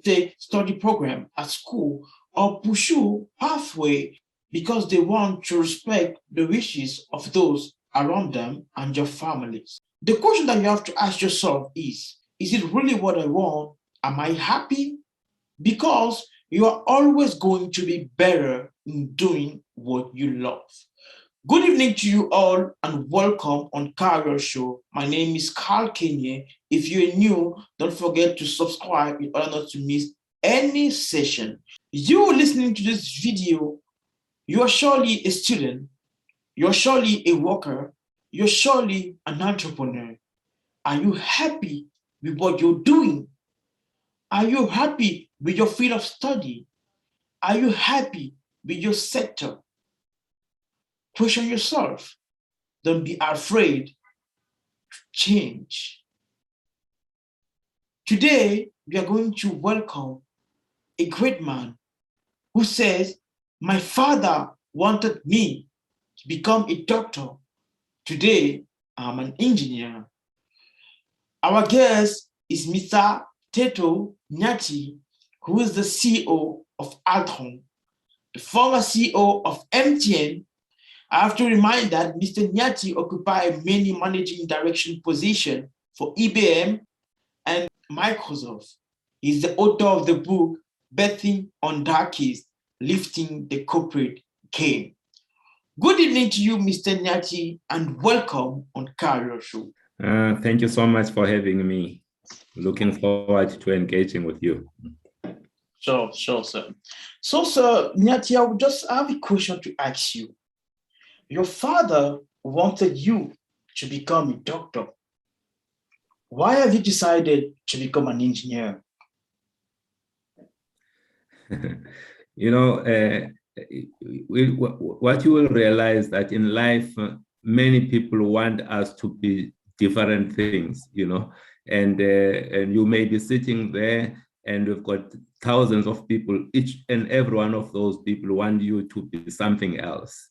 take study program at school or pursue pathway because they want to respect the wishes of those around them and your families. The question that you have to ask yourself is it really what I want? Am I happy? Because you are always going to be better in doing what you love. Good evening to you all and welcome on Career Show. My name is Carl Kenya. If you're new, don't forget to subscribe in order not to miss any session. You listening to this video, you are surely a student, you're surely a worker, you're surely an entrepreneur. Are you happy with what you're doing? Are you happy with your field of study? Are you happy with your sector? Question yourself. Don't be afraid to change. Today, we are going to welcome a great man who says, my father wanted me to become a doctor. Today, I'm an engineer. Our guest is Mr. Mteto Nyati, who is the CEO of Altron, the former CEO of MTN. I have to remind that Mr. Nyati occupied many managing direction positions for IBM and Microsoft. He's the author of the book, Betting on Darkies, Lifting the Corporate Game. Good evening to you, Mr. Nyati, and welcome on Career Show. Thank you so much for having me. Looking forward to engaging with you. Sure, sir. So, Sir Nyati, I would just have a question to ask you. Your father wanted you to become a doctor. Why have you decided to become an engineer? You know, what you will realize that in life, many people want us to be different things, you know, and you may be sitting there and we've got thousands of people, each and every one of those people want you to be something else.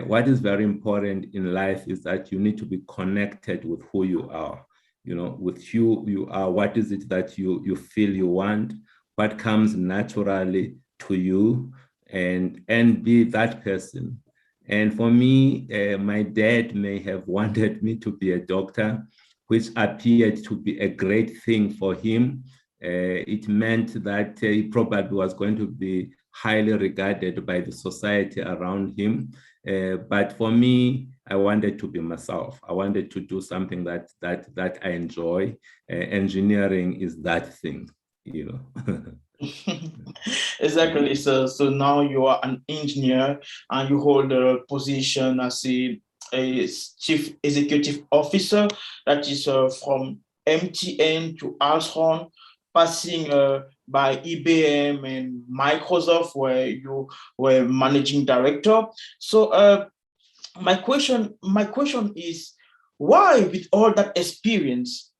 What is very important in life is that you need to be connected with who you are, you know, with who you are. What is it that you feel you want? What comes naturally to you, and be that person. And for me, my dad may have wanted me to be a doctor, which appeared to be a great thing for him. It meant that he probably was going to be highly regarded by the society around him. But for me, I wanted to be myself. I wanted to do something that I enjoy. Engineering is that thing, you know. Exactly. So now you are an engineer and you hold a position as a chief executive officer, that is from MTN to Altron, passing by IBM and Microsoft, where you were managing director. So my question is, why, with all that experience,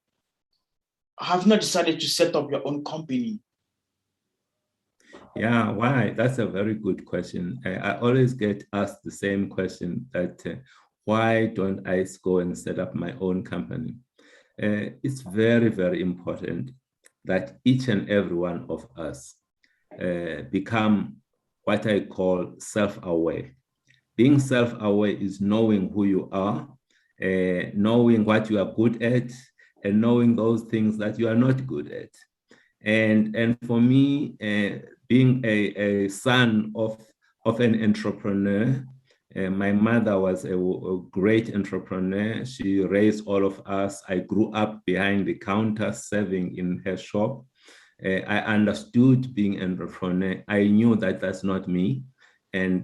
have you not decided to set up your own company? Yeah, why? That's a very good question. I always get asked the same question, that why don't I go and set up my own company? It's very, very important that each and every one of us become what I call self-aware. Being self-aware is knowing who you are, knowing what you are good at, and knowing those things that you are not good at. And for me, being a son of an entrepreneur, my mother was a great entrepreneur. She raised all of us. I grew up behind the counter serving in her shop. I understood being an entrepreneur. I knew that that's not me. And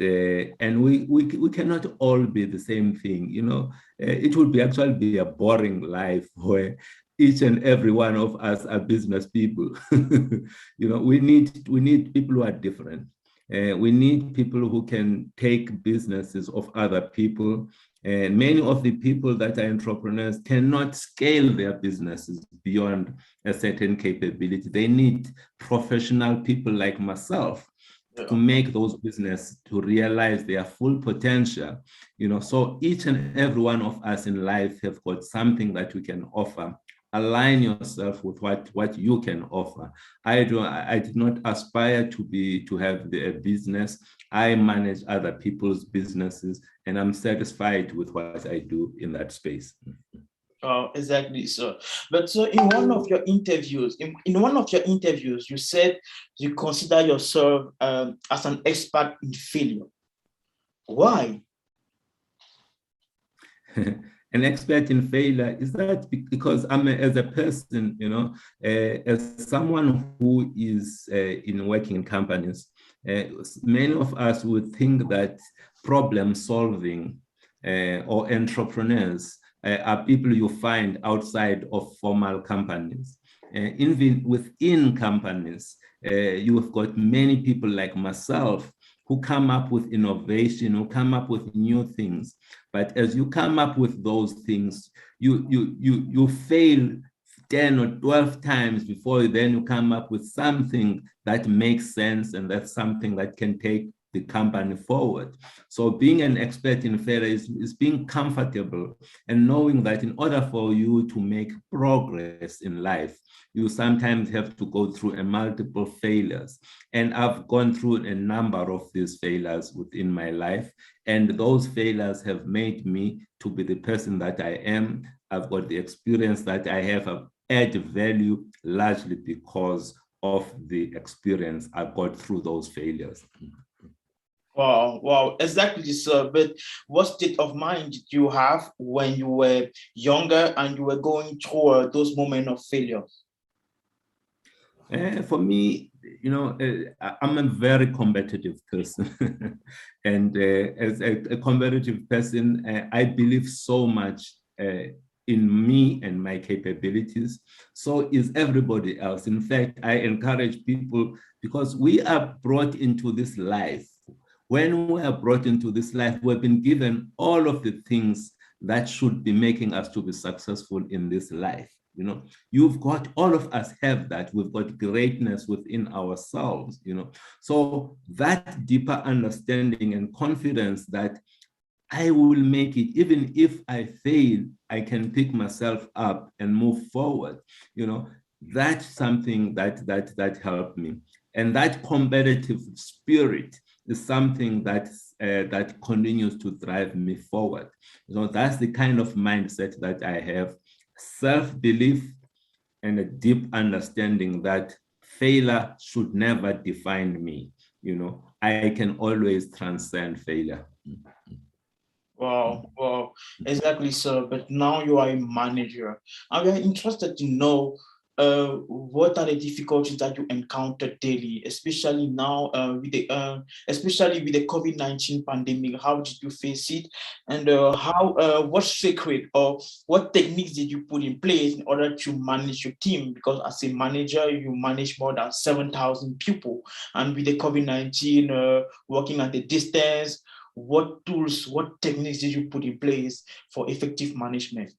we cannot all be the same thing, you know. It would be actually be a boring life where each and every one of us are business people. You know, we need people who are different. We need people who can take businesses of other people. And many of the people that are entrepreneurs cannot scale their businesses beyond a certain capability. They need professional people like myself to make those businesses to realize their full potential. You know, so each and every one of us in life have got something that we can offer align yourself with what you can offer. I did not aspire to have a business. I manage other people's businesses, and I'm satisfied with what I do in that space. Exactly, sir. But so in one of your interviews, you said you consider yourself as an expert in failure. Why? An expert in failure is that because as a person, as someone who is in working in companies, many of us would think that problem solving or entrepreneurs are people you find outside of formal companies. Even within companies, you've got many people like myself who come up with innovation, who come up with new things. But as you come up with those things, you fail 10 or 12 times before then you come up with something that makes sense, and that's something that can take the company forward. So being an expert in failure is being comfortable and knowing that in order for you to make progress in life, you sometimes have to go through a multiple failures. And I've gone through a number of these failures within my life. And those failures have made me to be the person that I am. I've got the experience that I have. I've added value largely because of the experience I got through those failures. Wow, exactly, sir. But what state of mind did you have when you were younger and you were going through those moments of failure? For me, I'm a very competitive person. And as a competitive person, I believe so much in me and my capabilities. So is everybody else. In fact, I encourage people, because we are brought into this life. When we are brought into this life, we've been given all of the things that should be making us to be successful in this life. You've got, all of us have that. We've got greatness within ourselves, So that deeper understanding and confidence that I will make it, even if I fail, I can pick myself up and move forward. That's something that helped me. And that competitive spirit is something that continues to drive me forward. That's the kind of mindset that I have. Self-belief and a deep understanding that failure should never define me. I can always transcend failure. Wow, exactly, sir. But now you are a manager, and we are interested to know what are the difficulties that you encounter daily, especially now especially with the COVID-19 pandemic. How did you face it, and what secret or what techniques did you put in place in order to manage your team? Because as a manager, you manage more than 7,000 people, and with the COVID-19 working at a distance. What tools, what techniques did you put in place for effective management?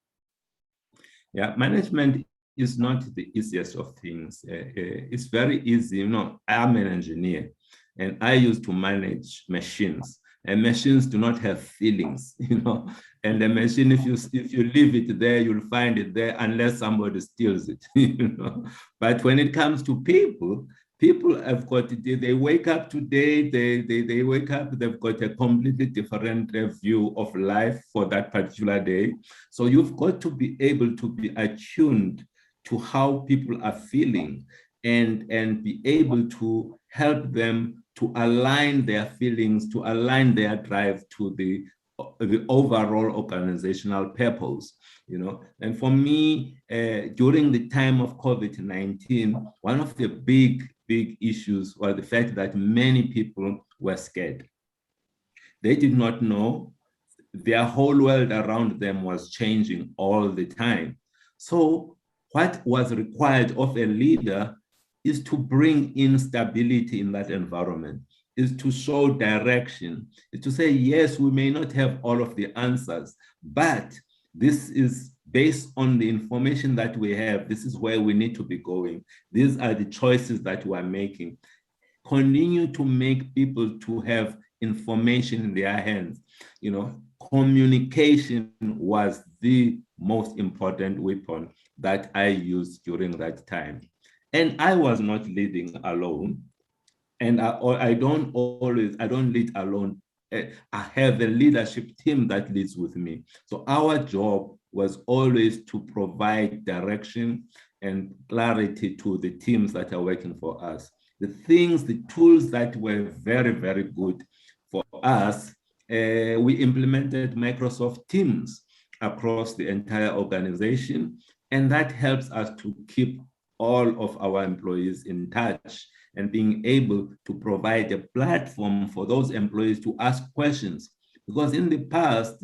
Yeah, management is not the easiest of things. It's very easy. I'm an engineer and I used to manage machines, and machines do not have feelings, and the machine, if you leave it there, you'll find it there unless somebody steals it, But when it comes to people have got, they wake up today, they wake up, they've got a completely different view of life for that particular day. So you've got to be able to be attuned to how people are feeling and be able to help them to align their feelings, to align their drive to the overall organizational purpose. And for me, during the time of COVID-19, one of the big issues was the fact that many people were scared. They did not know. Their whole world around them was changing all the time. So what was required of a leader is to bring in stability in that environment, is to show direction, is to say, yes, we may not have all of the answers, but this is based on the information that we have. This is where we need to be going. These are the choices that we are making. Continue to make people to have information in their hands, communication was the most important weapon that I used during that time. And I was not leading alone. And I don't lead alone. I have a leadership team that leads with me. So our job was always to provide direction and clarity to the teams that are working for us. The tools that were very, very good for us, we implemented Microsoft Teams across the entire organization, and that helps us to keep all of our employees in touch and being able to provide a platform for those employees to ask questions. Because in the past,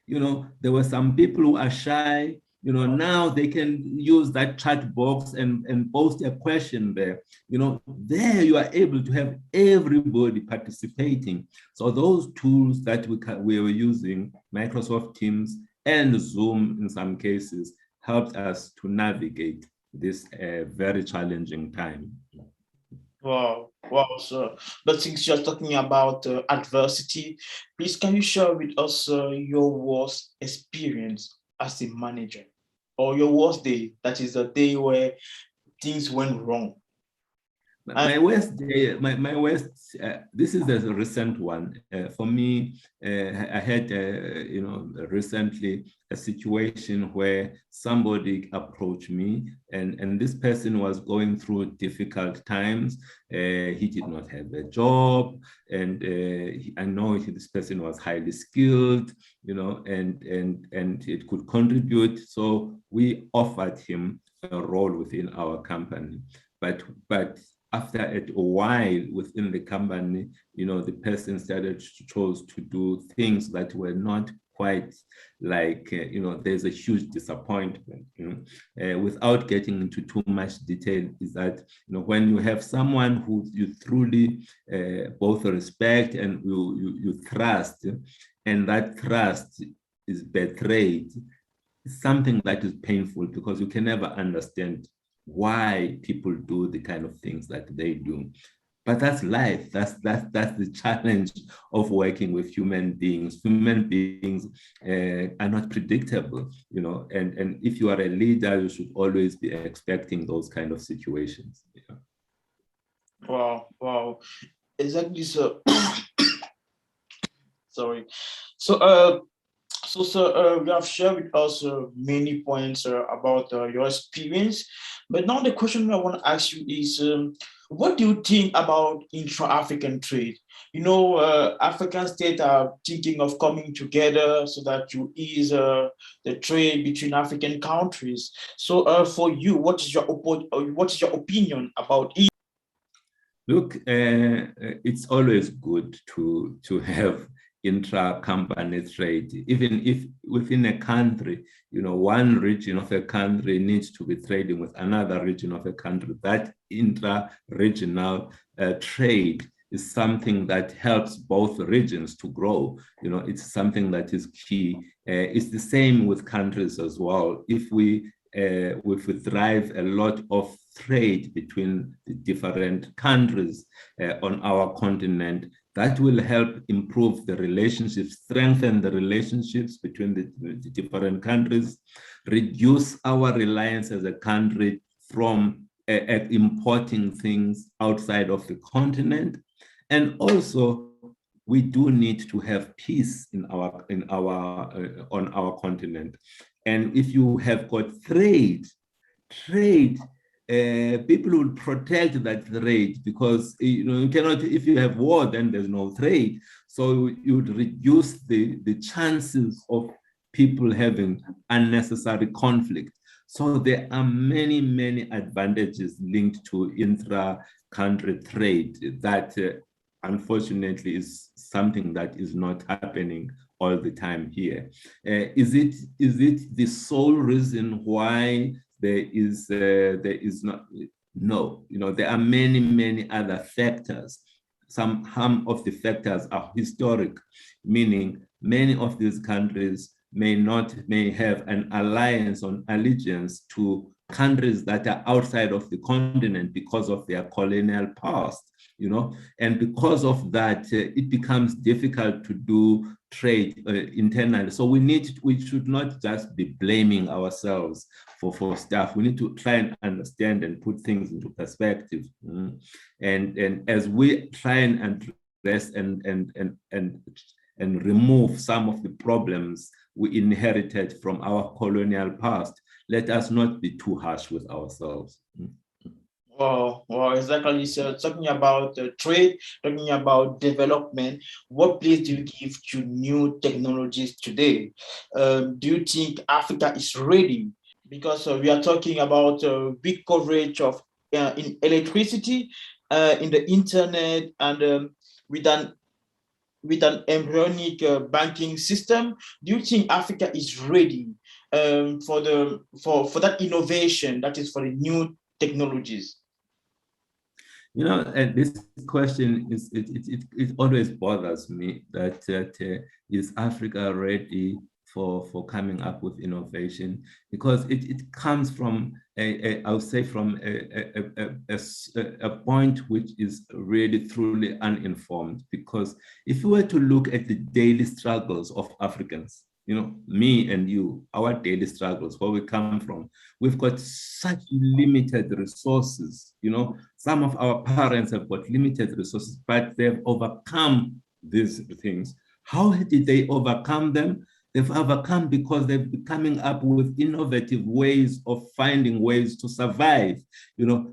there were some people who are shy. Now they can use that chat box and post a question there. There you are able to have everybody participating. So those tools that we were using, Microsoft Teams and Zoom in some cases, helped us to navigate this very challenging time. Wow, sir. But since you're talking about adversity, please can you share with us your worst experience as a manager, or your worst day, that is the day where things went wrong? My worst day, my worst, this is a recent one. For me, I had, recently a situation where somebody approached me and this person was going through difficult times. He did not have a job, and I know this person was highly skilled, and it could contribute. So we offered him a role within our company. But after a while within the company, the person chose to do things that were not quite like, there's a huge disappointment. Without getting into too much detail, is that, when you have someone who you truly both respect and you trust, and that trust is betrayed, it's something that is painful, because you can never understand why people do the kind of things that they do. But that's life. That's the challenge of working with human beings. Human beings are not predictable, and if you are a leader, you should always be expecting those kind of situations. Wow. Exactly, sir. Sorry. So, sir, you have shared with us many points about your experience. But now the question I want to ask you is, what do you think about intra-African trade? African states are thinking of coming together so that you ease the trade between African countries. So, for you, what is your opinion about it? Look, it's always good to have intra-company trade, even if within a country, one region of a country needs to be trading with another region of a country. That intra-regional trade is something that helps both regions to grow. It's something that is key. It's the same with countries as well. If we drive a lot of trade between the different countries on our continent, that will help improve the relationships, strengthen the relationships between the different countries, reduce our reliance as a country from importing things outside of the continent. And also, we do need to have peace on our continent. And if you have got trade, people will protect that trade, because you cannot, if you have war, then there's no trade. So you would reduce the chances of people having unnecessary conflict. So there are many advantages linked to intra-country trade that unfortunately is something that is not happening all the time here. Is it the sole reason why there is not? No, there are many other factors. Some of the factors are historic, meaning many of these countries may have an alliance or allegiance to countries that are outside of the continent because of their colonial past, and because of that, it becomes difficult to do trade internally. So we should not just be blaming ourselves for stuff. We need to try and understand and put things into perspective. And as we try and address and remove some of the problems we inherited from our colonial past, let us not be too harsh with ourselves. Well, exactly. So talking about trade, talking about development, what place do you give to new technologies today? Do you think Africa is ready? Because we are talking about big coverage of in electricity, in the internet, and with an embryonic banking system. Do you think Africa is ready for that innovation that is for the new technologies? And this question it always bothers me that is Africa ready for coming up with innovation, because it comes from I would say from a point which is really truly uninformed. Because if you were to look at the daily struggles of Africans, me and you, our daily struggles, where we come from, we've got such limited resources. Some of our parents have got limited resources, but they've overcome these things. How did they overcome them? They've overcome because they've been coming up with innovative ways of finding ways to survive.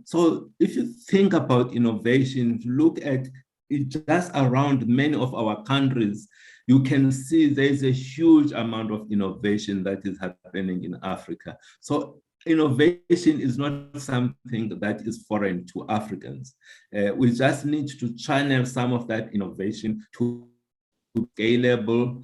So if you think about innovation, if you look at it just around many of our countries, you can see there's a huge amount of innovation that is happening in Africa. So innovation is not something that is foreign to Africans. We just need to channel some of that innovation to scalable,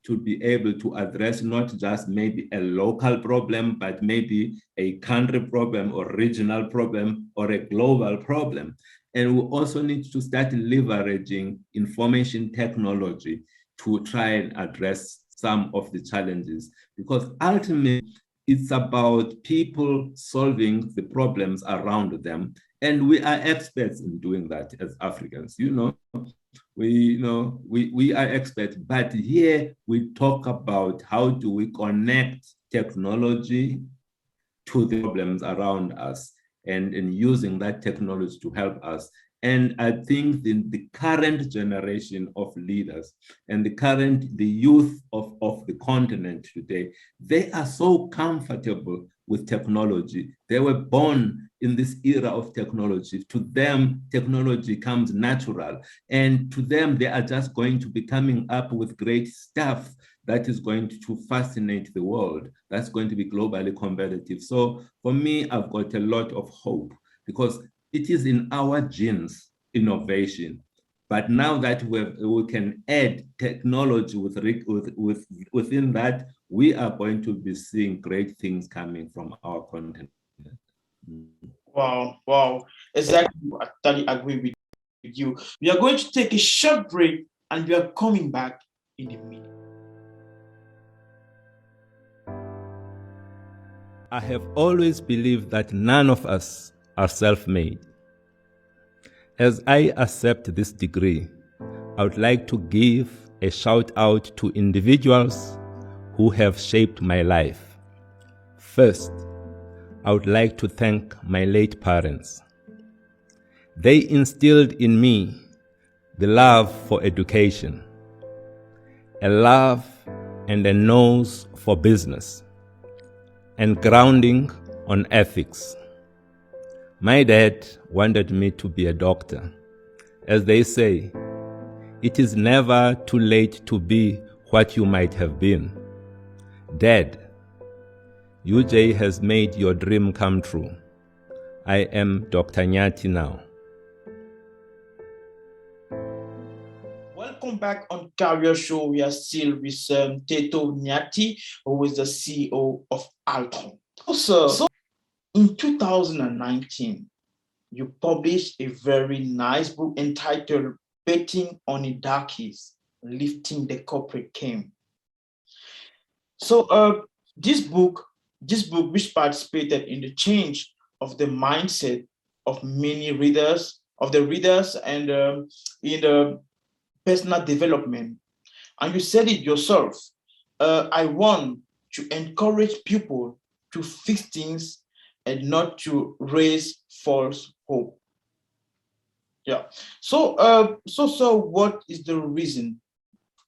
to be able to address not just maybe a local problem, but maybe a country problem or regional problem or a global problem. And we also need to start leveraging information technology to try and address some of the challenges, because ultimately it's about people solving the problems around them. And we are experts in doing that as Africans. We are experts, but here we talk about how do we connect technology to the problems around us, and using that technology to help us. And I think the current generation of leaders and the youth of the continent today, they are so comfortable with technology. They were born in this era of technology. To them, technology comes natural. And to them, they are just going to be coming up with great stuff that is going to fascinate the world, that's going to be globally competitive. So for me, I've got a lot of hope, because it is in our genes, innovation. But now that we can add technology within that, we are going to be seeing great things coming from our continent. Wow. Exactly. I totally agree with you. We are going to take a short break and we are coming back in a minute. I have always believed that none of us are self-made. As I accept this degree, I would like to give a shout out to individuals who have shaped my life. First, I would like to thank my late parents. They instilled in me the love for education, a love and a nose for business, and grounding on ethics. My dad wanted me to be a doctor. As they say, it is never too late to be what you might have been. Dad, UJ has made your dream come true. I am Dr. Nyati now. Welcome back on Career Show. We are still with Mteto Nyati, who is the CEO of Altron. Also, in 2019, you published a very nice book entitled Betting on the Darkies, Lifting the Corporate Game. So this book, which participated in the change of the mindset of many readers, and in the personal development. And you said it yourself. I want to encourage people to fix things and not to raise false hope. Yeah. So, what is the reason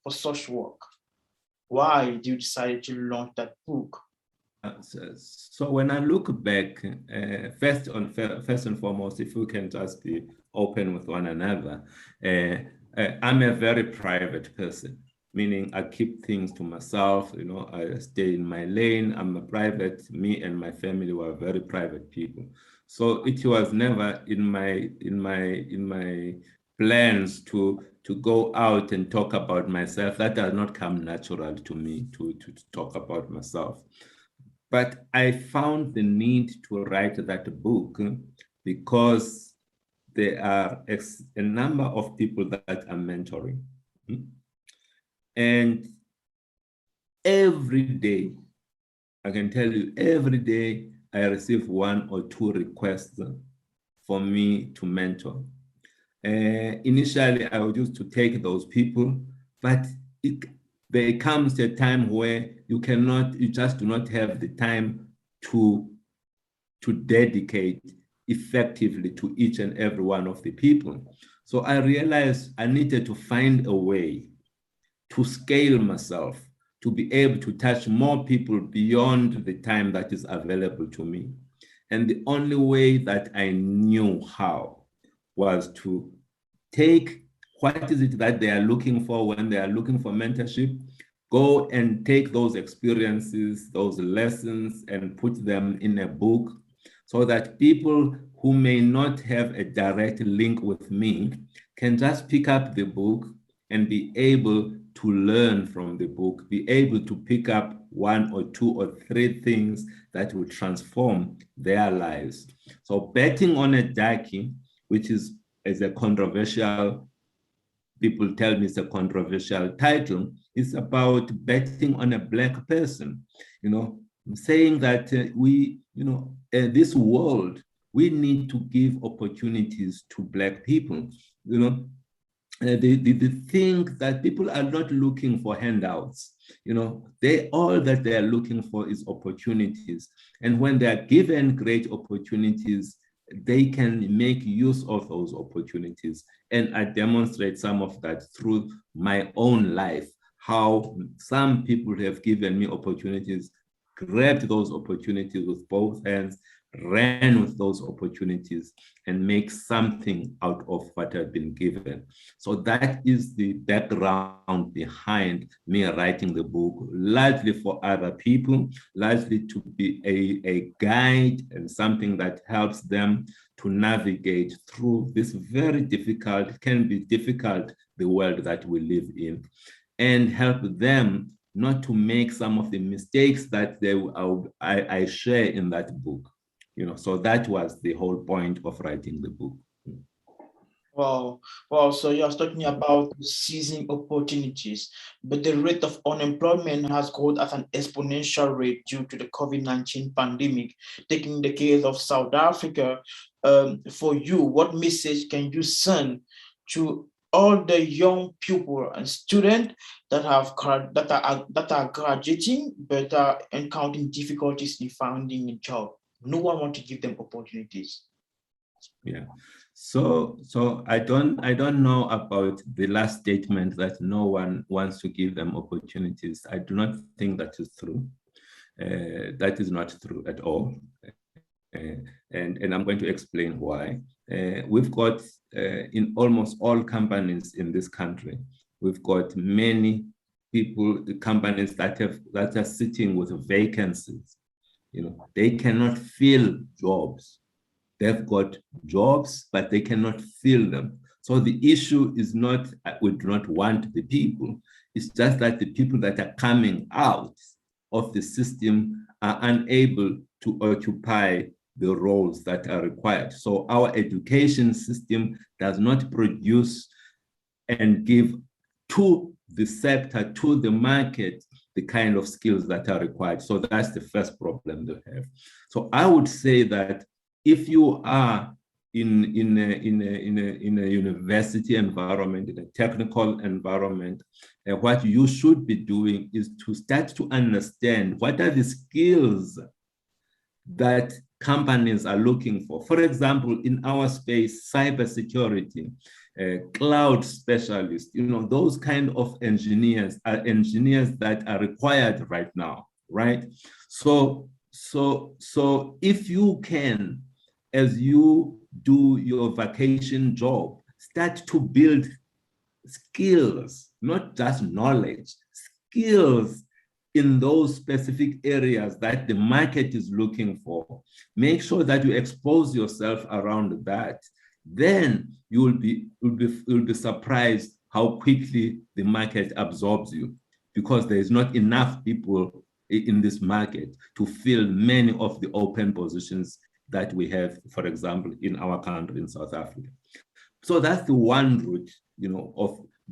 for such work? Why do you decide to launch that book? So when I look back, first and foremost, if we can just be open with one another, I'm a very private person, meaning I keep things to myself. You know, I stay in my lane. I'm a private. Me and my family were very private people. So it was never in my plans to go out and talk about myself. That does not come natural to me to talk about myself. But I found the need to write that book because there are a number of people that I'm mentoring. And every day, I can tell you, every day I receive 1 or 2 requests for me to mentor. Initially, I would used to take those people, but there comes a time where you just do not have the time to dedicate effectively to each and every one of the people. So I realized I needed to find a way to scale myself, to be able to touch more people beyond the time that is available to me. And the only way that I knew how was to take what is it that they are looking for when they are looking for mentorship, go and take those experiences, those lessons, and put them in a book so that people who may not have a direct link with me can just pick up the book and be able to learn from the book, be able to pick up 1 or 2 or 3 things that will transform their lives. So betting on a darkie, which is a controversial, people tell me it's a controversial title, it's about betting on a Black person, you know, saying that this world, we need to give opportunities to Black people, you know. The thing that people are not looking for handouts, you know, all that they are looking for is opportunities. And when they are given great opportunities, they can make use of those opportunities. And I demonstrate some of that through my own life, how some people have given me opportunities, grabbed those opportunities with both hands, ran with those opportunities, and make something out of what I've been given. So that is the background behind me writing the book, largely for other people, largely to be a guide and something that helps them to navigate through this very difficult, can be difficult, the world that we live in, and help them not to make some of the mistakes that I share in that book. You know, so that was the whole point of writing the book. Wow, wow. So you're talking about seizing opportunities, but the rate of unemployment has grown at an exponential rate due to the COVID-19 pandemic. Taking the case of South Africa, for you, what message can you send to all the young people and students that are graduating but are encountering difficulties in finding a job? No one wants to give them opportunities. Yeah. So I don't know about the last statement that no one wants to give them opportunities. I do not think that is true. That is not true at all. And I'm going to explain why. We've got in almost all companies in this country, we've got many people, the companies that are sitting with vacancies. You know, they cannot fill jobs. They've got jobs, but they cannot fill them. So the issue is not, we do not want the people. It's just that the people that are coming out of the system are unable to occupy the roles that are required. So our education system does not produce and give to the sector, to the market, the kind of skills that are required. So that's the first problem they have. So I would say that if you are in a university environment, in a technical environment, what you should be doing is to start to understand what are the skills that companies are looking for. For example, in our space, cybersecurity, cloud specialists, those kind of engineers are engineers that are required right now, right? So if you can, as you do your vacation job, start to build skills, not just knowledge, skills in those specific areas that the market is looking for. Make sure that you expose yourself around that. Then you'll be surprised how quickly the market absorbs you, because there is not enough people in this market to fill many of the open positions that we have, for example, in our country, in South Africa. So that's the one route,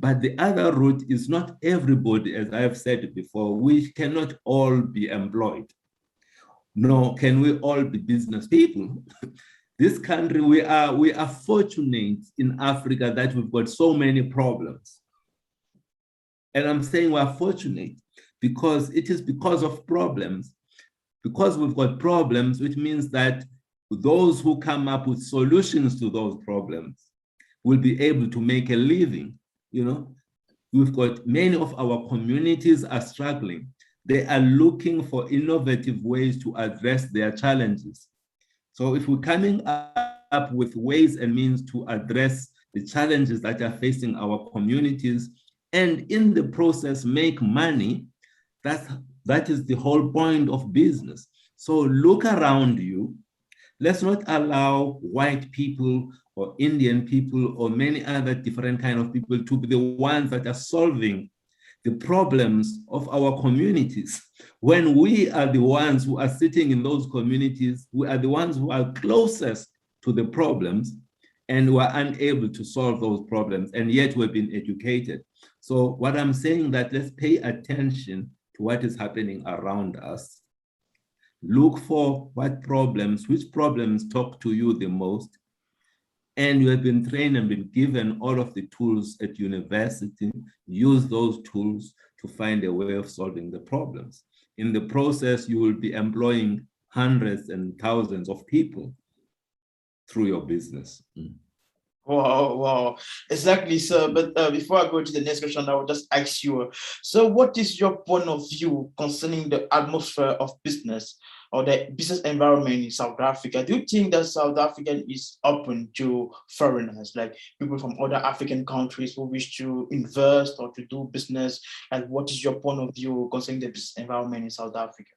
but the other route is not everybody, as I've said before. We cannot all be employed. Nor can we all be business people. This country, we are fortunate in Africa that we've got so many problems. And I'm saying we're fortunate because it is because of problems. Because we've got problems, which means that those who come up with solutions to those problems will be able to make a living. We've got many of our communities are struggling. They are looking for innovative ways to address their challenges. So if we're coming up with ways and means to address the challenges that are facing our communities, and in the process make money, that is the whole point of business. So look around you. Let's not allow white people or Indian people or many other different kind of people to be the ones that are solving the problems of our communities. When we are the ones who are sitting in those communities, we are the ones who are closest to the problems, and we are unable to solve those problems, and yet we've been educated. So what I'm saying that let's pay attention to what is happening around us. Look for which problems talk to you the most. And you have been trained and been given all of the tools at university. Use those tools to find a way of solving the problems. In the process, you will be employing hundreds and thousands of people through your business. Wow. Exactly, sir. But before I go to the next question, I will just ask you, so what is your point of view concerning the atmosphere of business or the business environment in South Africa? Do you think that South Africa is open to foreigners, like people from other African countries who wish to invest or to do business? And what is your point of view concerning the business environment in South Africa?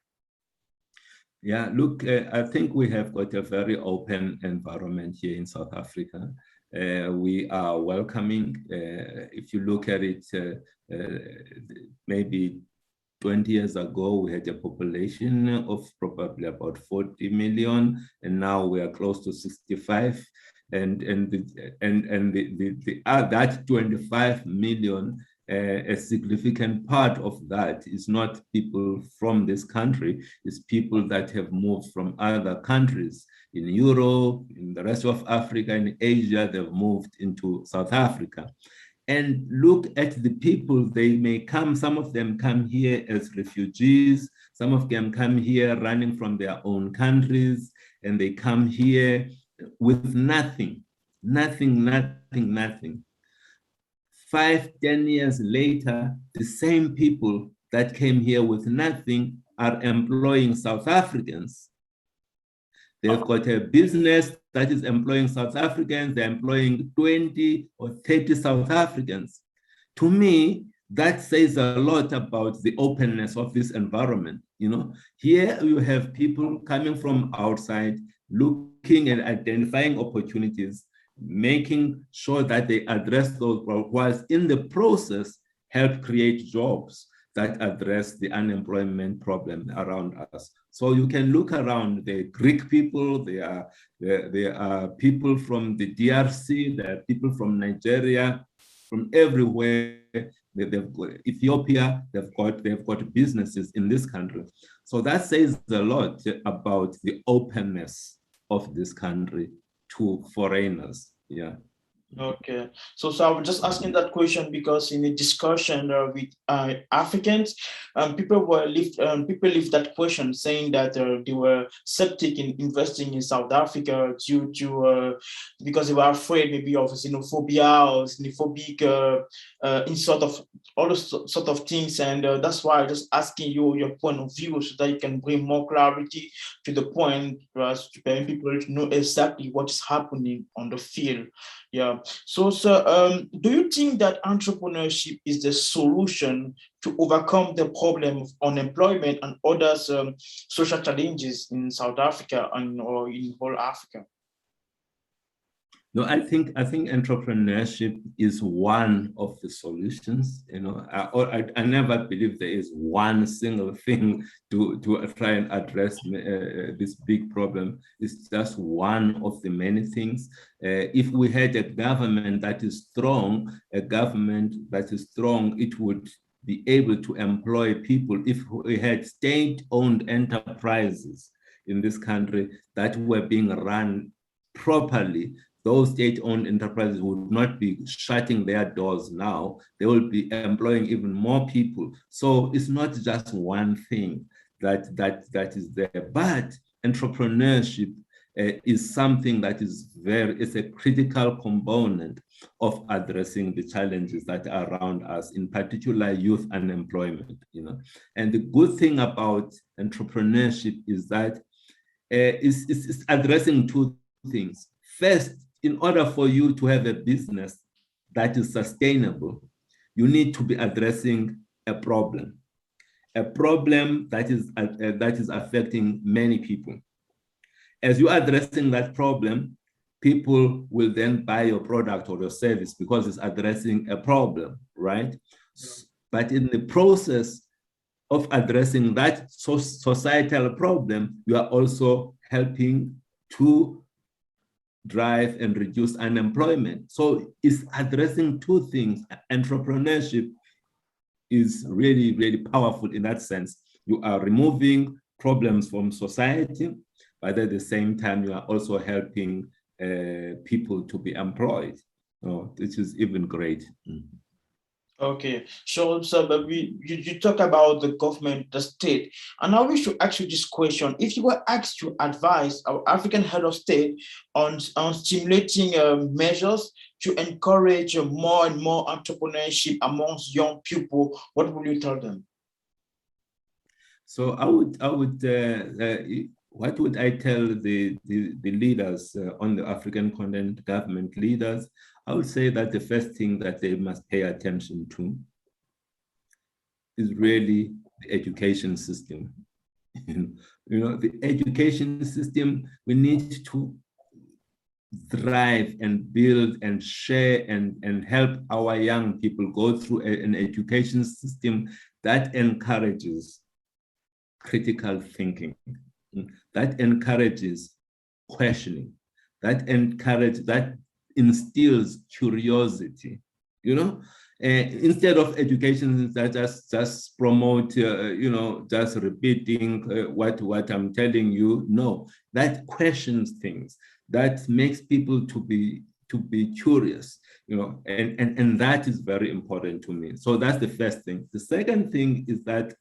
Yeah, look, I think we have got a very open environment here in South Africa. We are welcoming. If you look at it, maybe 20 years ago, we had a population of probably about 40 million, and now we are close to 65. And that 25 million, a significant part of that is not people from this country, it's people that have moved from other countries. In Europe, in the rest of Africa, in Asia, they've moved into South Africa. And look at the people, they may come, some of them come here as refugees, some of them come here running from their own countries, and they come here with nothing. 5, 10 years later, the same people that came here with nothing are employing South Africans. They've got a business that is employing South Africans, they're employing 20 or 30 South Africans. To me, that says a lot about the openness of this environment. Here you have people coming from outside, looking and identifying opportunities, making sure that they address those, whilst in the process help create jobs that address the unemployment problem around us. So you can look around the Greek people, there are people from the DRC, there are people from Nigeria, from everywhere. They've got Ethiopia, they've got businesses in this country. So that says a lot about the openness of this country to foreigners. Yeah. Okay, so I was just asking that question because in a discussion with Africans, people leave that question saying that they were skeptic in investing in South Africa due to because they were afraid maybe of xenophobia or xenophobic in sort of all those sort of things, and that's why I'm just asking you your point of view so that you can bring more clarity to the point for us to permit people to know exactly what is happening on the field. Yeah. So, do you think that entrepreneurship is the solution to overcome the problem of unemployment and other social challenges in South Africa or in whole Africa? No, I think entrepreneurship is one of the solutions. I never believe there is one single thing to try and address this big problem. It's just one of the many things. If we had a government that is strong, it would be able to employ people. If we had state-owned enterprises in this country that were being run properly, those state-owned enterprises would not be shutting their doors now. They will be employing even more people. So it's not just one thing that is there, but entrepreneurship is something that is a critical component of addressing the challenges that are around us, in particular youth unemployment. And the good thing about entrepreneurship is that it's addressing two things. First, in order for you to have a business that is sustainable, you need to be addressing a problem that is affecting many people. As you are addressing that problem, people will then buy your product or your service because it's addressing a problem, right? But in the process of addressing that societal problem, you are also helping to drive and reduce unemployment. So it's addressing two things. Entrepreneurship is really, really powerful in that sense. You are removing problems from society, but at the same time, you are also helping people to be employed. This is even great. Okay, so but you talk about the government, the state, and I wish to ask you this question: if you were asked to advise our African head of state on stimulating measures to encourage more and more entrepreneurship amongst young people, what would you tell them? So what would I tell the leaders on the African continent, government leaders? I would say that the first thing that they must pay attention to is really the education system. The education system, we need to thrive and build and share and help our young people go through an education system that encourages critical thinking, that encourages questioning, that instills curiosity, instead of education that just promote, just repeating what I'm telling you. No, that questions things, that makes people to be curious, and that is very important to me. So that's the first thing. The second thing is that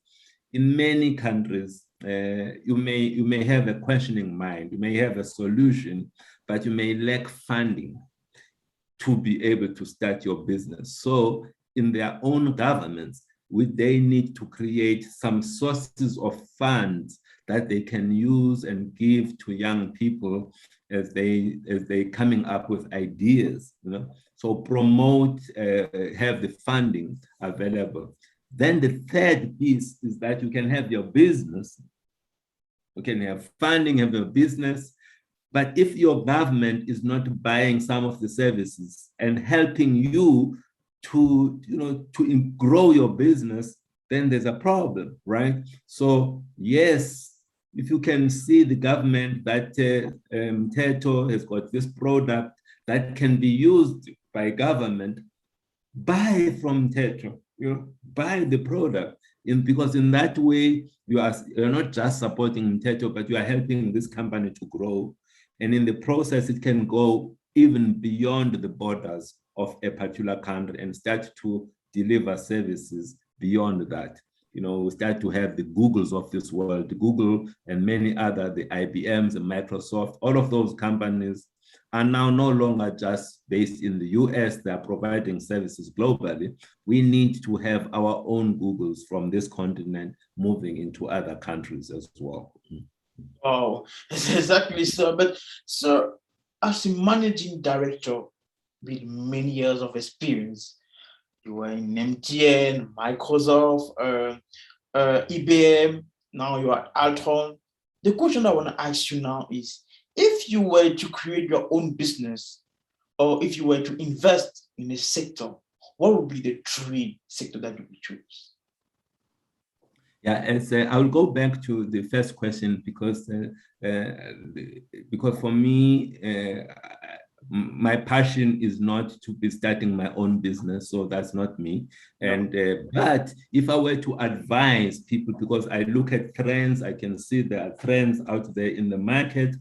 in many countries, you may have a questioning mind, you may have a solution, but you may lack funding to be able to start your business. So in their own governments, they need to create some sources of funds that they can use and give to young people as they coming up with ideas. So promote, have the funding available. Then the third piece is that you can have your business, you can have funding, have your business, but if your government is not buying some of the services and helping you to grow your business, then there's a problem, right? So yes, if you can see the government that Mteto has got this product that can be used by government, buy from Mteto. buy the product. Because in that way, you're not just supporting Mteto, but you are helping this company to grow. And in the process, it can go even beyond the borders of a particular country and start to deliver services beyond that. We start to have the Googles of this world, the Google and many other, the IBMs and Microsoft, all of those companies are now no longer just based in the US, they are providing services globally. We need to have our own Googles from this continent moving into other countries as well. Oh, exactly, sir. But, sir, as a managing director with many years of experience, you were in MTN, Microsoft, IBM, now you are at Altron. The question I want to ask you now is, if you were to create your own business, or if you were to invest in a sector, what would be the trade sector that you would choose? Yeah, I will go back to the first question because for me, my passion is not to be starting my own business, so that's not me. And but if I were to advise people, because I look at trends, I can see there are trends out there in the market,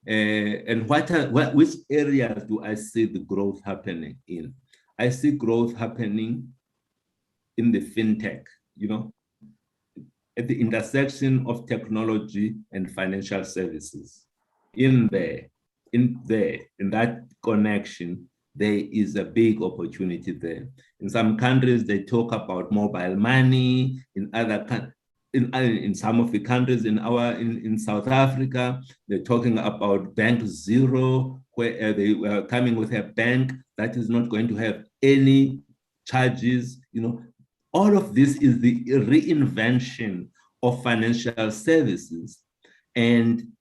and which areas do I see the growth happening in? I see growth happening in the fintech, at the intersection of technology and financial services. In that connection, there is a big opportunity there. In some countries, they talk about mobile money. In some of the countries in South Africa, they're talking about Bank Zero, where they were coming with a bank that is not going to have any charges. All of this is the reinvention of financial services and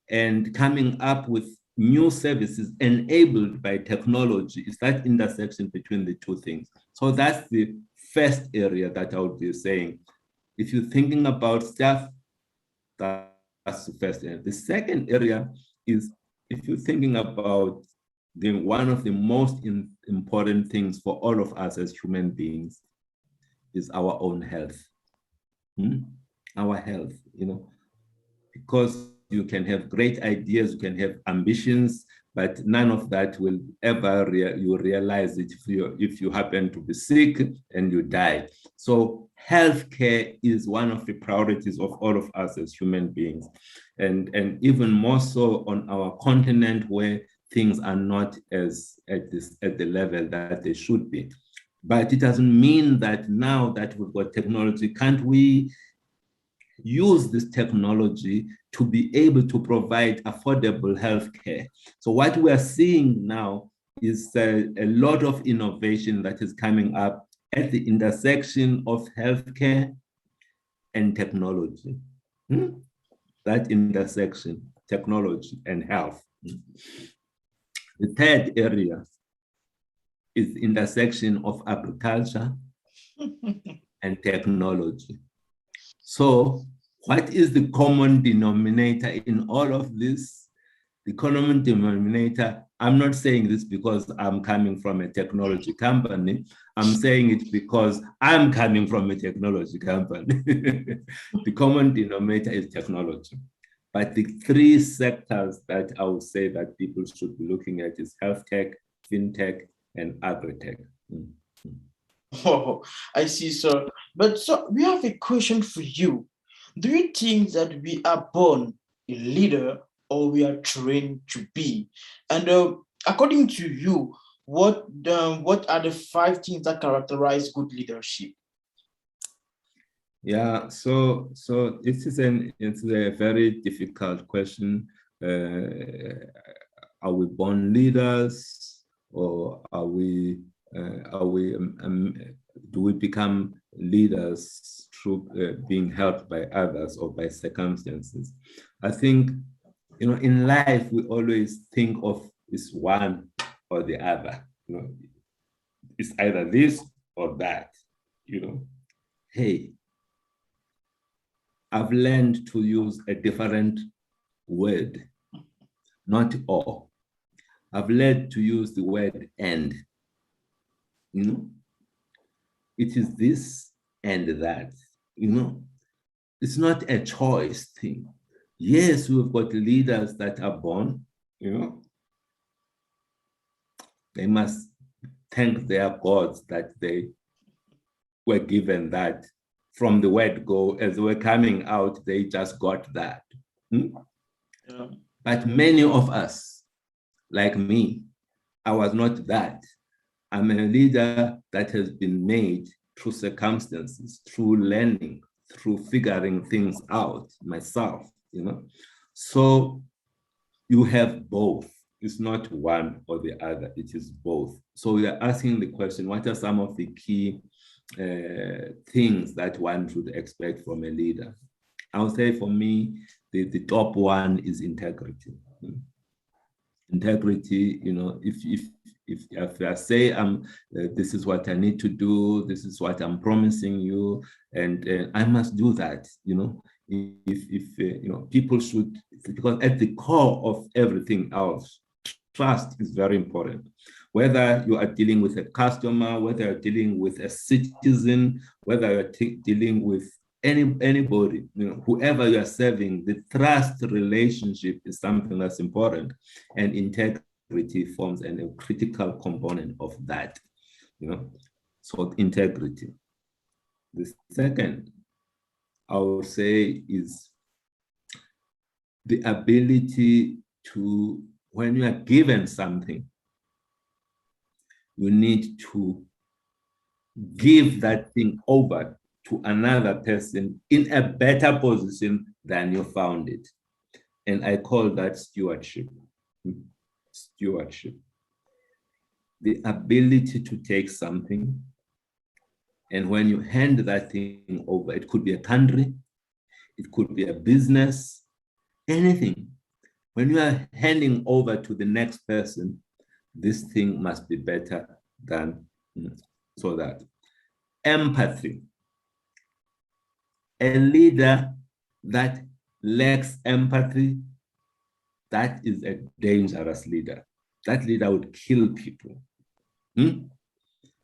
coming up with new services enabled by technology. It's that intersection between the two things. So that's the first area that I would be saying. If you're thinking about stuff, that's the first area. The second area is if you're thinking about one of the most important things for all of us as human beings is our own health. Our health, because you can have great ideas, you can have ambitions, but none of that will ever you realize it if you happen to be sick and you die. So healthcare is one of the priorities of all of us as human beings, and even more so on our continent where things are not as at the level that they should be. But it doesn't mean that now that we've got technology, can't we use this technology to be able to provide affordable healthcare? So what we are seeing now is a lot of innovation that is coming up at the intersection of healthcare and technology. That intersection, technology and health. The third area is the intersection of agriculture and technology. So what is the common denominator in all of this? The common denominator, I'm not saying this because I'm coming from a technology company. I'm saying it because I'm coming from a technology company. The common denominator is technology. But the three sectors that I would say that people should be looking at is health tech, fintech, and agri-tech. Oh, I see, sir. But so we have a question for you. Do you think that we are born a leader or we are trained to be? And according to you, what are the 5 things that characterize good leadership? Yeah, so it's a very difficult question. Are we born leaders, or do we become leaders through being helped by others or by circumstances? I think, in life we always think of this one or the other. It's either this or that. Hey, I've learned to use a different word, not or. I've learned to use the word and. It is this and that. It's not a choice thing. Yes, we've got leaders that are born, they must thank their gods that they were given that from the word go. As they were coming out, they just got that. Yeah. But many of us, like me, I was not that. I'm a leader that has been made through circumstances, through learning, through figuring things out myself, So you have both. It's not one or the other, it is both. So we are asking the question, what are some of the key things that one should expect from a leader? I would say for me, the top one is integrity. Integrity, if I say this is what I need to do, this is what I'm promising you, and I must do that. If people should, because at the core of everything else, trust is very important. Whether you are dealing with a customer, whether you're dealing with a citizen, whether you're dealing with anybody, whoever you are serving, the trust relationship is something that's important, and integrity forms a critical component of that. So integrity. The second, I would say, is the ability to, when you are given something, you need to give that thing over to another person in a better position than you found it. And I call that stewardship. Stewardship. The ability to take something, and when you hand that thing over, it could be a country, it could be a business, anything. When you are handing over to the next person, this thing must be better than, so that. Empathy. A leader that lacks empathy, that is a dangerous leader. That leader would kill people.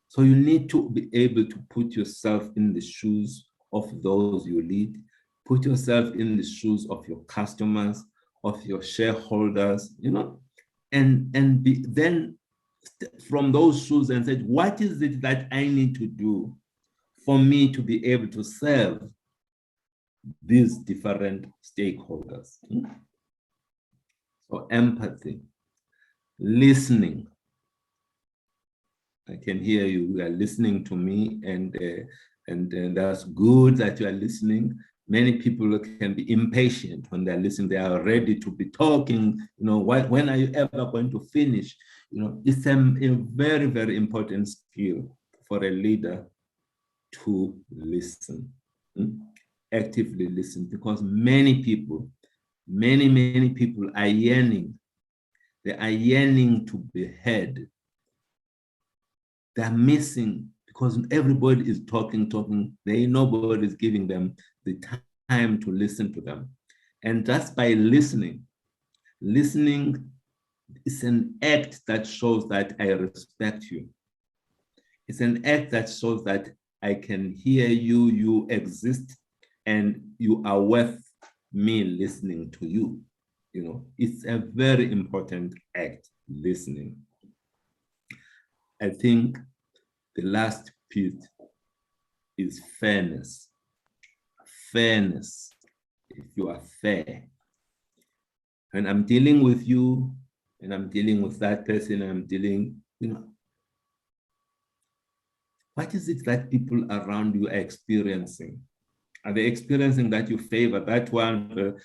So you need to be able to put yourself in the shoes of those you lead, put yourself in the shoes of your customers, of your shareholders, and be then from those shoes and say, what is it that I need to do for me to be able to serve these different stakeholders? So empathy, listening. I can hear you are listening to me, and that's good that you are listening. Many people can be impatient when they're listening. They are ready to be talking. When are you ever going to finish? It's a very, very important skill for a leader to listen, actively listen, because many people are yearning. They are yearning to be heard. They're missing because everybody is talking. Nobody is giving them the time to listen to them. And just by listening is an act that shows that I respect you. It's an act that shows that I can hear you, you exist, and you are worth me listening to you. It's a very important act, listening. I think the last piece is fairness. Fairness. If you are fair. When I'm dealing with you, and I'm dealing with that person, I'm dealing, what is it that people around you are experiencing? Are they experiencing that you favor that one?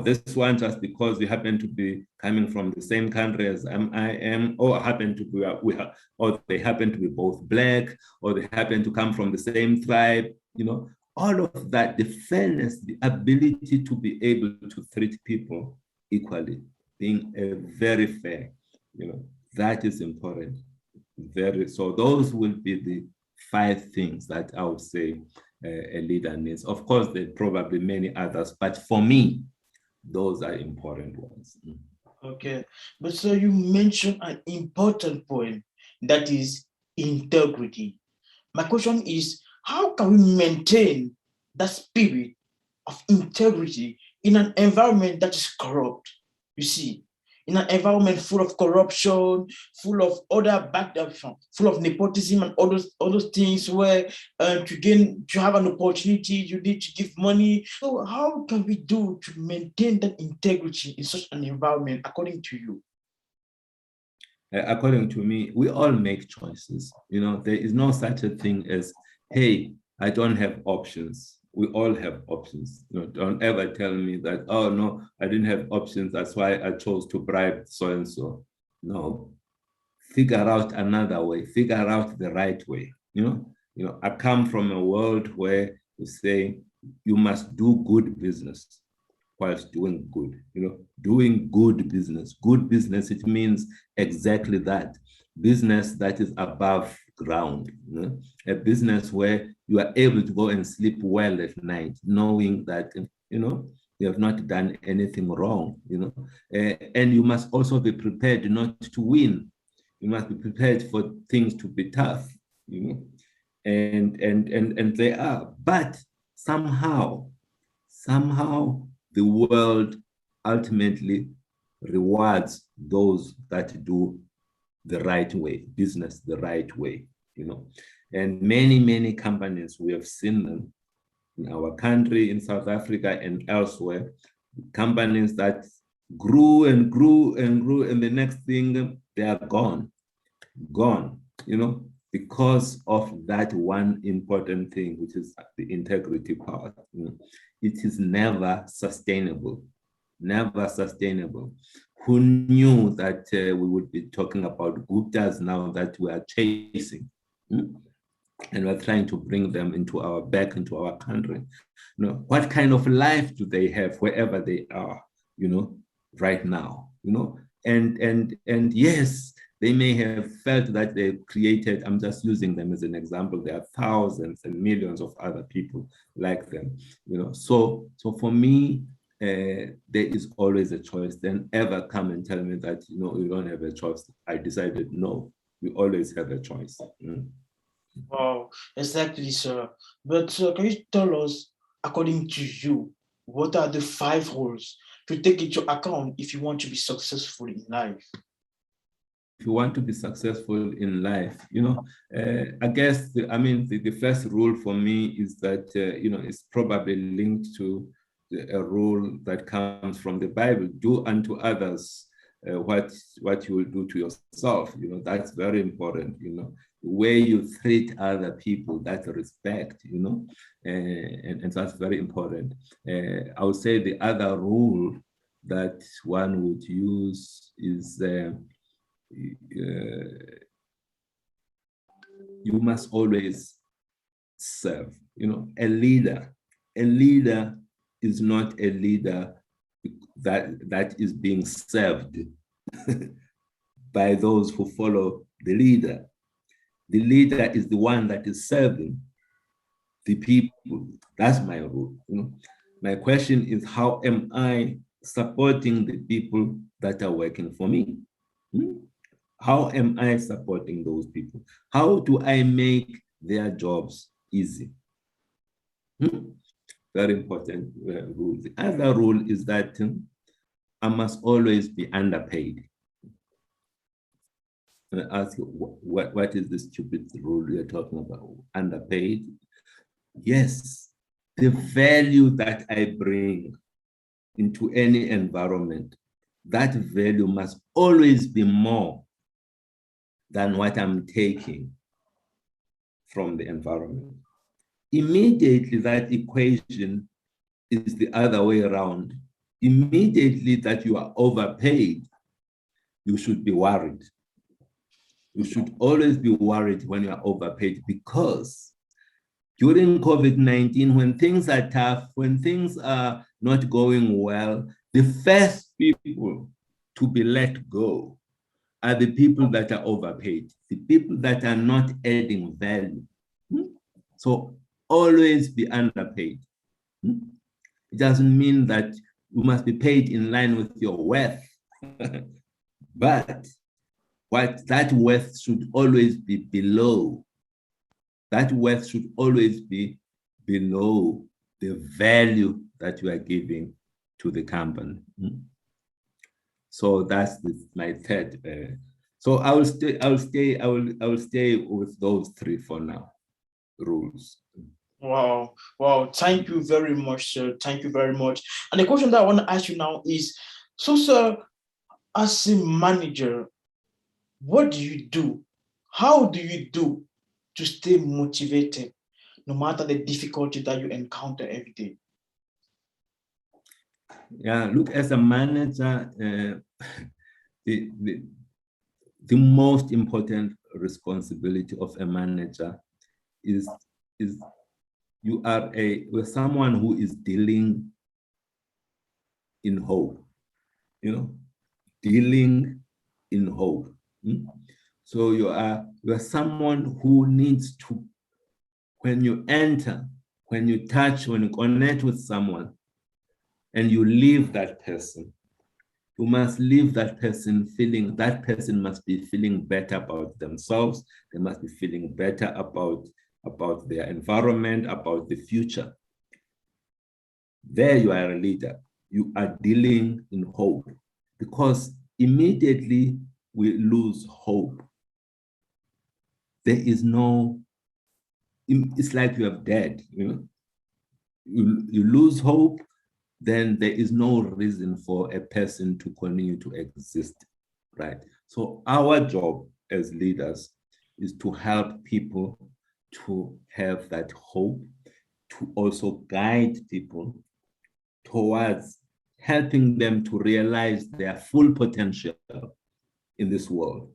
This one just because we happen to be coming from the same country as I am, or happen to be, or they happen to be both Black, or they happen to come from the same tribe. All of that, the fairness, the ability to be able to treat people equally, being very fair. That is important. So those will be the 5 things that I would say a leader needs. Of course, there are probably many others, but for me, those are important ones. Okay, but so you mentioned an important point, that is integrity. My question is, how can we maintain that spirit of integrity in an environment that is corrupt? You see, in an environment full of corruption, full of other full of nepotism and all those things where to have an opportunity, you need to give money. So how can we do to maintain that integrity in such an environment, according to you? According to me, we all make choices. There is no such a thing as, hey, I don't have options. We all have options. Don't ever tell me that, oh no, I didn't have options, that's why I chose to bribe so and so. No, figure out another way, figure out the right way. I come from a world where you say you must do good business whilst doing good. Doing good business. Good business, it means exactly that. Business that is above ground. A business where you are able to go and sleep well at night, knowing that you have not done anything wrong. And you must also be prepared not to win. You must be prepared for things to be tough. And they are. But somehow the world ultimately rewards those that do the right way, business the right way, And many companies, we have seen them in our country, in South Africa and elsewhere, companies that grew and grew and grew, and the next thing, they are gone, because of that one important thing, which is the integrity part. It is never sustainable. Who knew that we would be talking about Guptas now that we are chasing? And we're trying to bring them back into our country. What kind of life do they have wherever they are, right now? And yes, they may have felt that they created, I'm just using them as an example, there are thousands and millions of other people like them, So for me, there is always a choice. Then ever come and tell me that, you don't have a choice. I decided, no, you always have a choice. Wow, exactly, sir. But can you tell us, according to you, what are the 5 rules to take into account if you want to be successful in life? If you want to be successful in life, I guess, the first rule for me is that, it's probably linked to a rule that comes from the Bible: do unto others what you will do to yourself. That's very important. The way you treat other people, that respect, and that's very important. I would say the other rule that one would use is you must always serve. A leader is not a leader that is being served by those who follow the leader. The leader is the one that is serving the people. That's my rule. My question is, how am I supporting the people that are working for me? How am I supporting those people? How do I make their jobs easy? Very important rule. The other rule is that I must always be underpaid. I ask you, what is the stupid rule you're talking about? Underpaid? Yes, the value that I bring into any environment, that value must always be more than what I'm taking from the environment. Immediately, that equation is the other way around. Immediately that you are overpaid, you should be worried. You should always be worried when you are overpaid, because during COVID-19, when things are tough, when things are not going well, the first people to be let go are the people that are overpaid, the people that are not adding value. So always be underpaid. It doesn't mean that you must be paid in line with your worth, but that worth should always be below that worth should always be below the value that you are giving to the company. So that's my third. So I will stay with those three for now, rules. Wow. Wow. Thank you very much, sir. Thank you very much. And the question that I want to ask you now is, so, sir, as a manager, what do you do? How do you do to stay motivated no matter the difficulty that you encounter every day? Yeah, look, as a manager, the most important responsibility of a manager is you are someone who is dealing in hope, dealing in hope. So you are someone who needs to, when you enter, when you touch, when you connect with someone, and you leave that person, you must leave that person feeling, that person must be feeling better about themselves. They must be feeling better about their environment, about the future. There you are a leader. You are dealing in hope, because immediately we lose hope, there is no, it's like you have dead, you lose hope, then there is no reason for a person to continue to exist, right? So our job as leaders is to help people to have that hope, to also guide people towards helping them to realize their full potential in this world.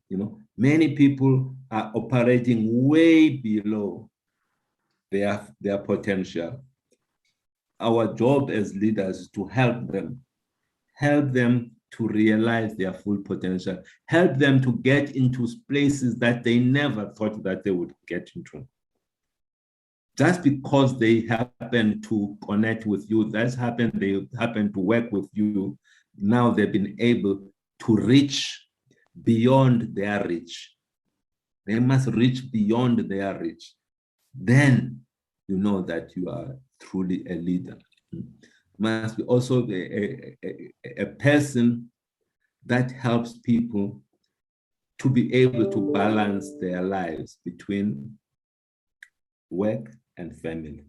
Many people are operating way below their potential. Our job as leaders is to help them to realize their full potential, help them to get into places that they never thought that they would get into. Just because they happen to connect with you, they happen to work with you, now they've been able to reach beyond their reach. They must reach beyond their reach. Then you know that you are truly a leader. Must be also a person that helps people to be able to balance their lives between work and family.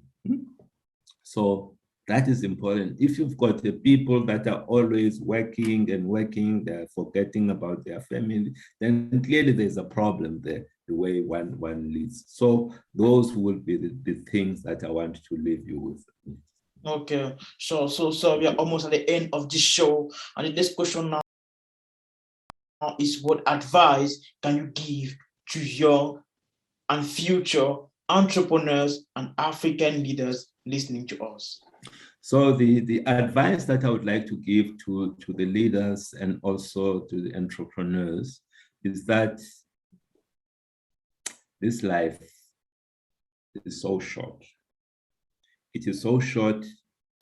So that is important. If you've got the people that are always working, they're forgetting about their family, then clearly there's a problem there, the way one leads. So those will be the things that I want to leave you with. Okay, so we are almost at the end of this show, and the next question now is, what advice can you give to young and future entrepreneurs and African leaders listening to us? So the advice that I would like to give to the leaders and also to the entrepreneurs is that this life is so short. It is so short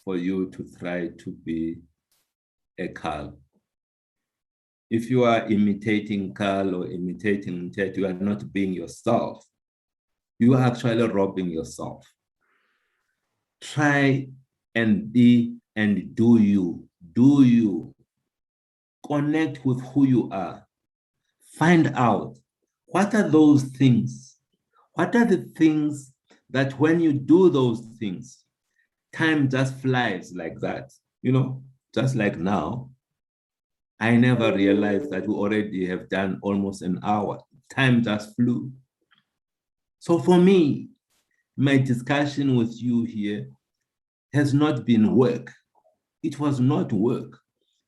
for you to try to be a Carl. If you are imitating Carl or imitating Mteto, you are not being yourself. You are actually robbing yourself. Try and be and do you. Do you. Connect with who you are. Find out, what are those things? What are the things that when you do those things, time just flies like that? Just like now, I never realized that we already have done almost an hour. Time just flew. So for me, my discussion with you here has not been work. It was not work.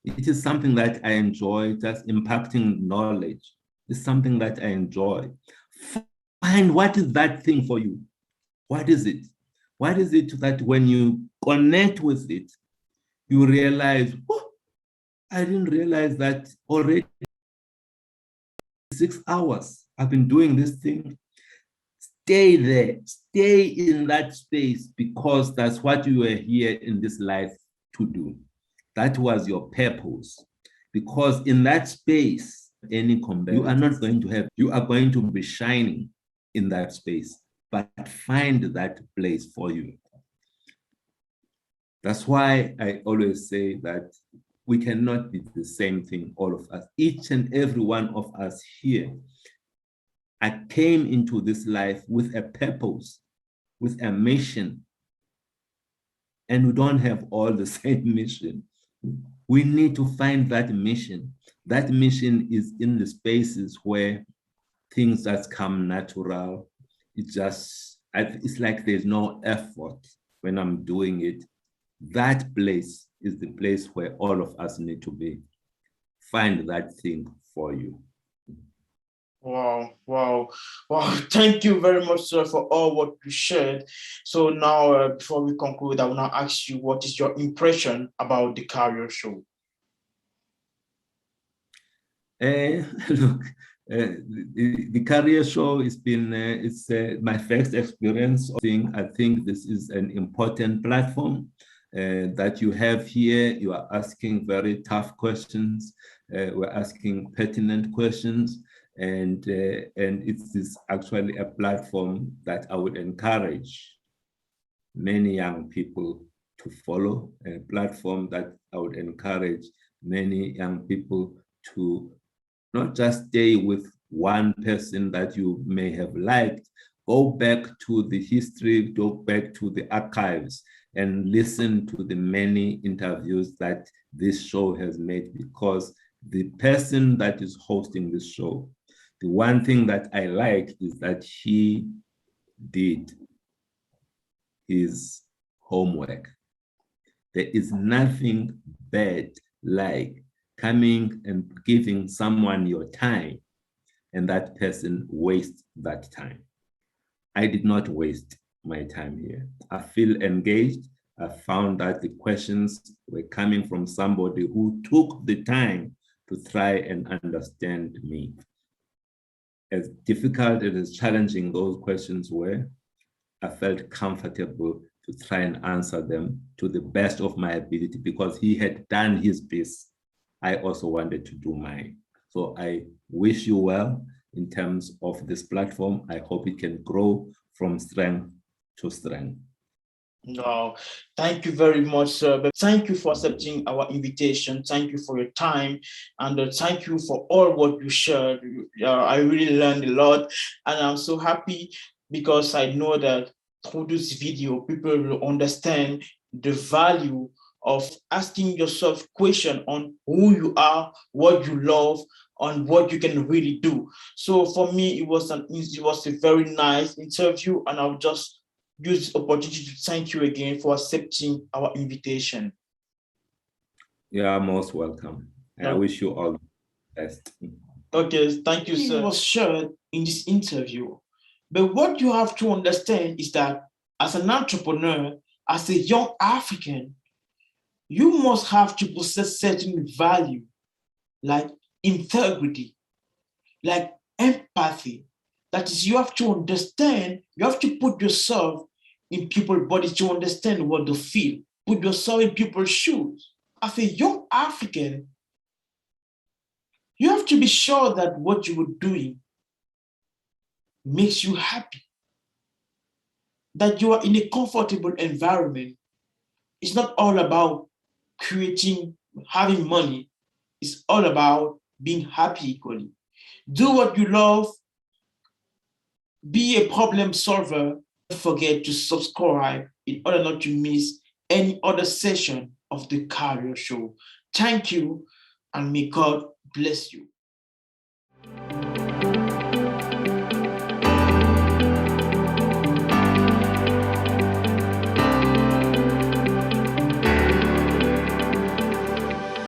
It is something that I enjoy, just impacting knowledge. It's something that I enjoy. Find what is that thing for you. What is it? What is it that when you connect with it, you realize, oh, I didn't realize that already 6 hours I've been doing this thing. Stay there, stay in that space, because that's what you were here in this life to do. That was your purpose. Because in that space, you are not going to have, you are going to be shining in that space. but find that place for you. That's why I always say that we cannot be the same thing, all of us. Each and every one of us here, I came into this life with a purpose, with a mission, and we don't have all the same mission. We need to find that mission. That mission is in the spaces where things that come natural. It's like there's no effort when I'm doing it. That place is the place where all of us need to be. Find that thing for you. Wow, wow, wow. Thank you very much, sir, for all what you shared. So now, before we conclude, I will now ask you, what is your impression about the Career Show? Look, the Career Show has been, it's my first experience. I think this is an important platform that you have here. You are asking very tough questions. We're asking pertinent questions. And it is actually a platform that I would encourage many young people to follow, a platform that I would encourage many young people to not just stay with one person that you may have liked. Go back to the history, go back to the archives, and listen to the many interviews that this show has made, because the person that is hosting this show, the one thing that I like is that he did his homework. There is nothing bad like coming and giving someone your time and that person wastes that time. I did not waste my time here. I feel engaged. I found that the questions were coming from somebody who took the time to try and understand me. As difficult and as challenging those questions were, I felt comfortable to try and answer them to the best of my ability, because he had done his piece. I also wanted to do mine. So I wish you well in terms of this platform. I hope it can grow from strength to strength. No, thank you very much, sir. But thank you for accepting our invitation. Thank you for your time, and thank you for all what you shared. I really learned a lot, and I'm so happy because I know that through this video, people will understand the value of asking yourself questions on who you are, what you love, on what you can really do. So for me, it was a very nice interview, and I'll just use this opportunity to thank you again for accepting our invitation. You are most welcome. I wish you all the best. Okay, thank you, sir. It was shared in this interview. But what you have to understand is that as an entrepreneur, as a young African, you must have to possess certain value, like integrity, like empathy. That is, you have to understand, you have to put yourself in people's bodies to understand what they feel. Put yourself in people's shoes. As a young African, you have to be sure that what you are doing makes you happy, that you are in a comfortable environment. It's not all about creating, having money. It's all about being happy equally. Do what you love, be a problem solver. Don't forget to subscribe in order not to miss any other session of the Career Show. Thank you, and may God bless you.